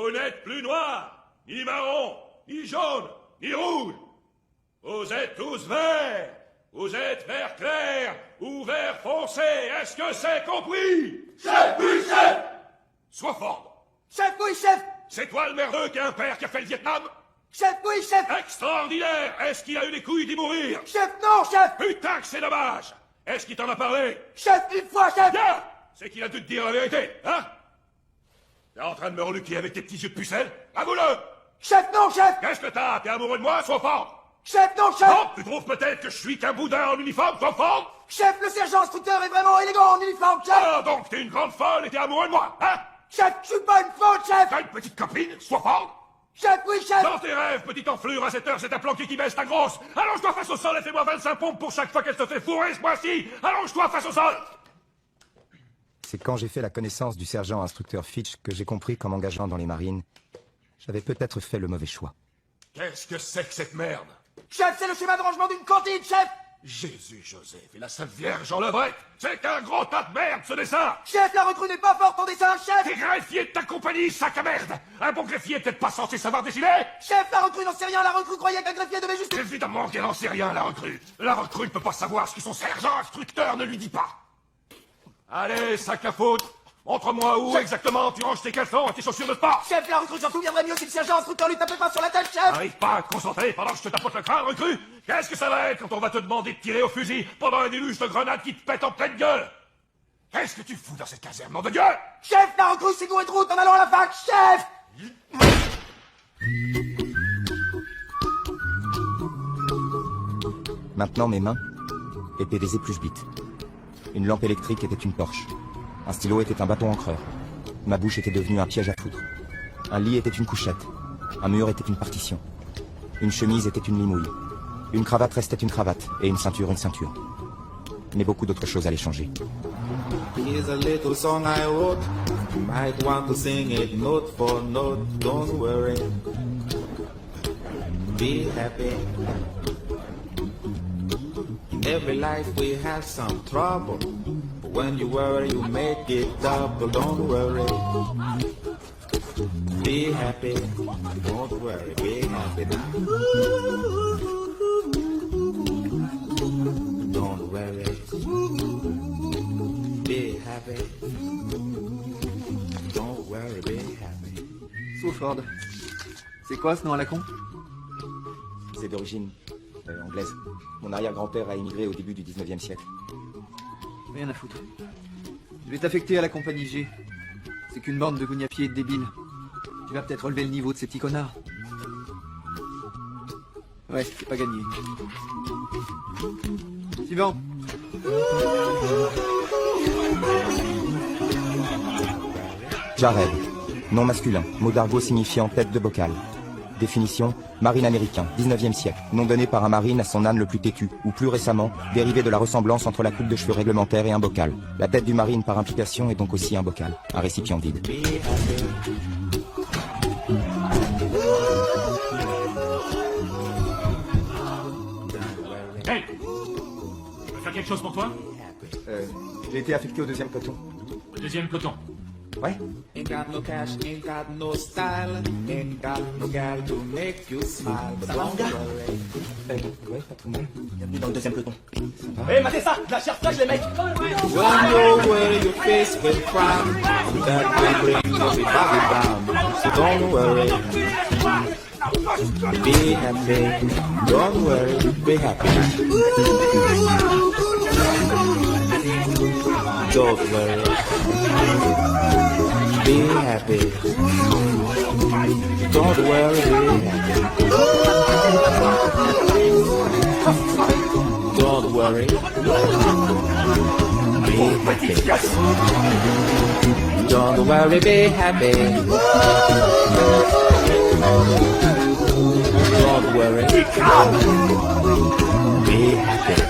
Vous n'êtes plus noir, ni marron, ni jaune, ni rouge. Vous êtes tous verts. Vous êtes vert clair ou vert foncé. Est-ce que c'est compris? Chef, oui, chef! Sois fort. Chef, oui, chef! C'est toi le merdeux qui a un père qui a fait le Vietnam? Chef, oui, chef! Extraordinaire! Est-ce qu'il a eu les couilles d'y mourir? Chef, non, chef! Putain que c'est dommage! Est-ce qu'il t'en a parlé? Chef, une fois, chef! Bien! C'est qu'il a dû te dire la vérité, hein? T'es en train de me reluquer avec tes petits yeux de pucelle? Avoue-le! Chef, non, chef! Qu'est-ce que t'as? T'es amoureux de moi? Sois fort! Chef, non, chef! Non, tu trouves peut-être que je suis qu'un boudin en uniforme? Sois fort! Chef, le sergent instructeur est vraiment élégant en uniforme, chef! Ah, donc t'es une grande folle et t'es amoureux de moi, hein? Chef, je suis pas une faute, chef! T'as une petite copine? Sois fort! Chef, oui, chef! Dans tes rêves, petite enflure, à cette heure, c'est un planqué qui baisse ta grosse! Allonge-toi face au sol et fais-moi 25 pompes pour chaque fois qu'elle se fait fourrer ce mois-ci! Allonge-toi face au sol! C'est quand j'ai fait la connaissance du sergent instructeur Fitch que j'ai compris qu'en m'engageant dans les marines, j'avais peut-être fait le mauvais choix. Qu'est-ce que c'est que cette merde? Chef, c'est le schéma de rangement d'une cantine, chef! Jésus, Joseph et la Sainte Vierge en levrette! C'est qu'un gros tas de merde, ce dessin! Chef, la recrue n'est pas forte en dessin, chef! T'es greffier de ta compagnie, sac à merde! Un bon greffier est peut-être pas censé savoir dessiner? Chef, la recrue n'en sait rien, la recrue croyait qu'un greffier devait juste... Évidemment qu'elle n'en sait rien, la recrue! La recrue ne peut pas savoir ce que son sergent instructeur ne lui dit pas! Allez, sac à foutre! Montre-moi où exactement tu ranges tes caleçons et tes chaussures de sport! Chef, la recrue s'en souviendrait mieux si le sergent instructeur lui tapait pas sur la tête, chef! Arrive pas à te concentrer pendant que je te tapote le crâne, recrue! Qu'est-ce que ça va être quand on va te demander de tirer au fusil pendant un déluge de grenades qui te pète en pleine gueule? Qu'est-ce que tu fous dans cette caserne, nom de Dieu? Chef, la recrue s'est gourée de route en allant à la fac, chef! Maintenant, mes mains étaient des épluches-bites. Une lampe électrique était une torche. Un stylo était un bâton encreur. Ma bouche était devenue un piège à foutre. Un lit était une couchette. Un mur était une partition. Une chemise était une limouille. Une cravate restait une cravate. Et une ceinture, une ceinture. Mais beaucoup d'autres choses allaient changer. Here's a little song I wrote. You might want to sing it note for note. Don't worry. Be happy. In every life we have some trouble. But when you worry, you make it double. Don't worry. Be happy. Don't worry. Be happy now. Don't worry. Be happy. Don't worry, be happy. Ford. C'est quoi ce nom à la con? C'est d'origine anglaise. Mon arrière-grand-père a émigré au début du 19e siècle. Rien à foutre. Je vais t'affecter à la compagnie G. C'est qu'une bande de gougnapiers et de débiles. Tu vas peut-être relever le niveau de ces petits connards. Ouais, c'est pas gagné. Suivant. Jared. Nom masculin. Mot d'argot signifiant tête de bocal. Définition, marine américain, 19e siècle, nom donné par un marine à son âne le plus têtu, ou plus récemment, dérivé de la ressemblance entre la coupe de cheveux réglementaire et un bocal. La tête du marine par implication est donc aussi un bocal, un récipient vide. Hey! Je peux faire quelque chose pour toi? J'ai été affecté au 2e peloton. Au 2e peloton. Ouais. Ain't got no cash, ain't got no style, ain't got no gal to make you smile. But don't worry. Ouais, pas trop mal. Bienvenue dans le 2e peloton. Eh, matez ça! De la chair fraîche, les mecs! Don't worry, your face will frown. That will bring everybody down. So don't worry. Be happy. Don't worry, be happy. Don't worry. Be happy. Don't worry, be happy. Don't worry. Be happy. Don't worry, be happy. Don't worry. Be happy.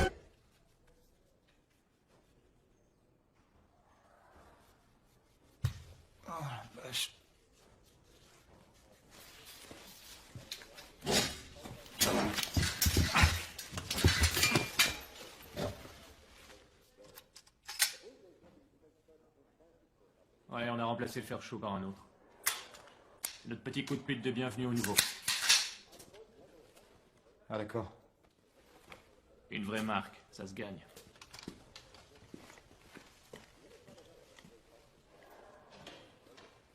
Ouais, on a remplacé le fer chaud par un autre. C'est notre petit coup de pute de bienvenue au nouveau. Ah d'accord. Une vraie marque, ça se gagne.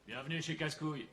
Bienvenue chez Casse-Couille.